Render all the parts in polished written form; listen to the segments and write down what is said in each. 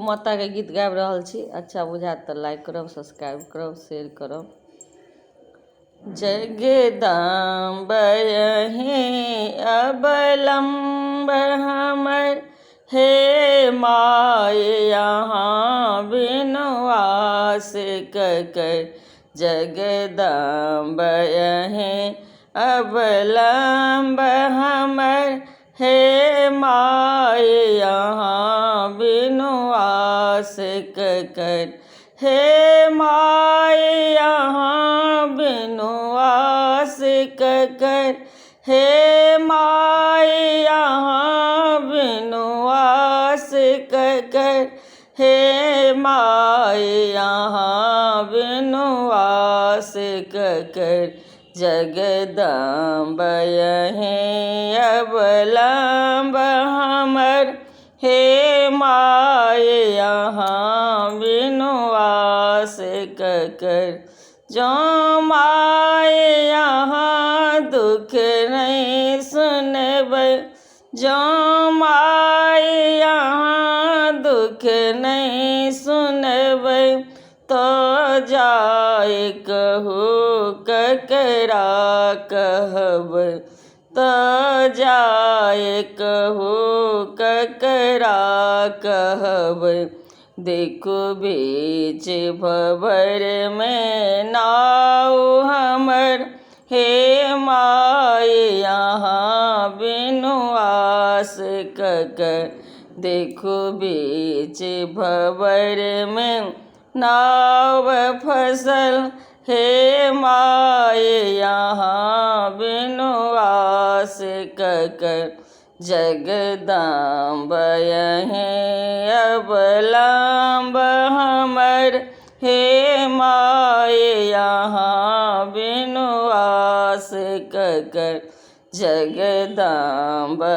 माता के गीत गाबि रहल छी। अच्छा बुझात तऽ लाइक करब, सब्सक्राइब करब, शेयर करब। जगदम्बहि अवलम्ब हमर, हे माय यहाँ बिनु आस ककर। जगदम्बहि अवलम्ब हमर, हे माय यहाँ बिनु आस ककर। हे माय यहाँ बिनु आस ककर, हे माय यहाँ बिनु आस ककर, हे माय यहाँ बिनु आस ककर। जगदम्बहि अवलम्ब हमर, हे माय यहाँ बिनु आस ककर। जो माय यहाँ दुख नहीं सुनबै, जो माय यहाँ दुख नहीं सुनबै, तो जाय कहू ककरा कहबै, तो जाय कहू ककरा कहबै। देखू बीच भंवर में नाव हमर, हे माय यहाँ बिनु आस ककर। देखू बीच भंवर में नाव फसल, हे माय यहाँ बिनु आस ककर। जगदम्बहि अवलम्ब हमर, हे माय यहाँ बिनु आस ककर। जगदम्बहि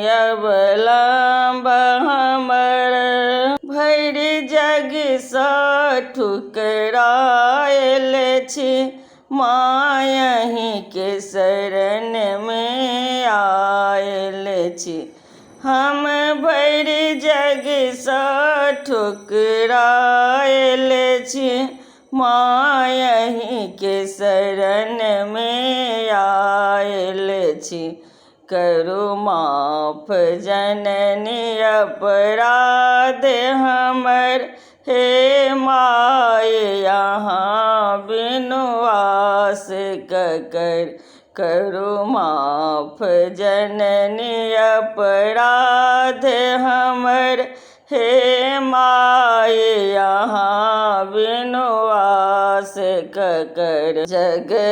अवलम्ब हमर। भरि जग सँ ठुकरायल छी, मायहि के शरण में आयल छी। हम भरि जग सँ ठुकरायल छी, मायहि के शरण में आयल छी। करू माफ जननी अपराध हमर, हे माय यहाँ बिनु आस ककर। करू माफ जननी अपराध हमर, हे माय यहाँ बिनु आस ककर। जगदम्बहि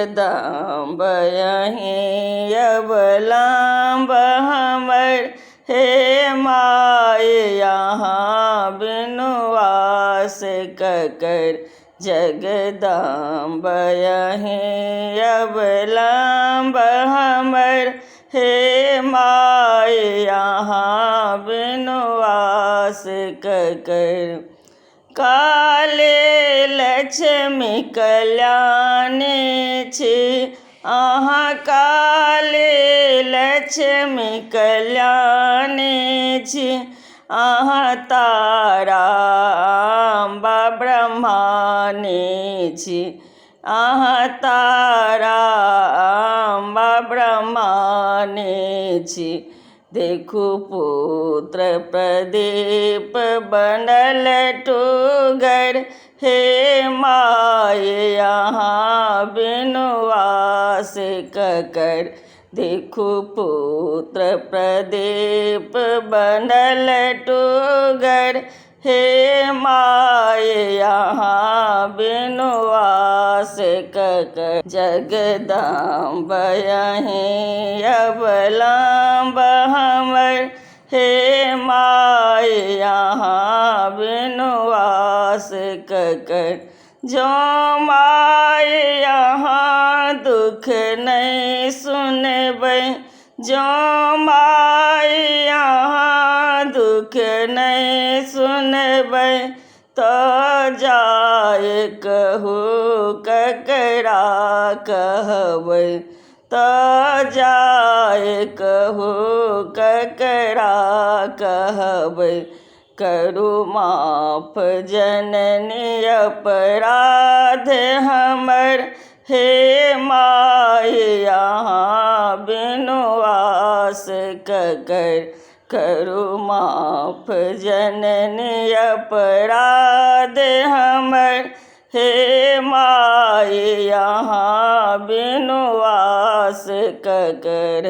अवलम्ब हमर, हे माय यहाँ बिनु आस ककर। जगदम्बहि अवलम्ब हमर, हे माय यहाँ बिनु आस ककर। काले लक्ष्मी कल्याणी छी, अहाँ काले लक्ष्मी कल्याणी छी। अहाँ तारा अम्बा ब्रह्माणी छी, अहाँ तारा अम्बा ब्रह्माणी छी। देखू पुत्र प्रदीप बनल टूगर, हे माय यहाँ बिनु आस ककर। देखू पुत्र प्रदीप बनल टूगर, हे माय यहाँ बिनु आस ककर। जगदम्बहि अवलम्ब हमर, हे माय यहाँ बिनु आस ककर। जो माय यहाँ दुख नहीं सुनबै, जो माय यहाँ दुख नहीं सुनबै, तो जाय कहू ककरा कहबै, तो जाय कहू ककरा कहबै। करु माफ जननी अपराध हमर, हे माय यहाँ बिनु आस ककर। करु माफ जननी अपराध हमर, हे माय यहाँ बिनु आस ककर।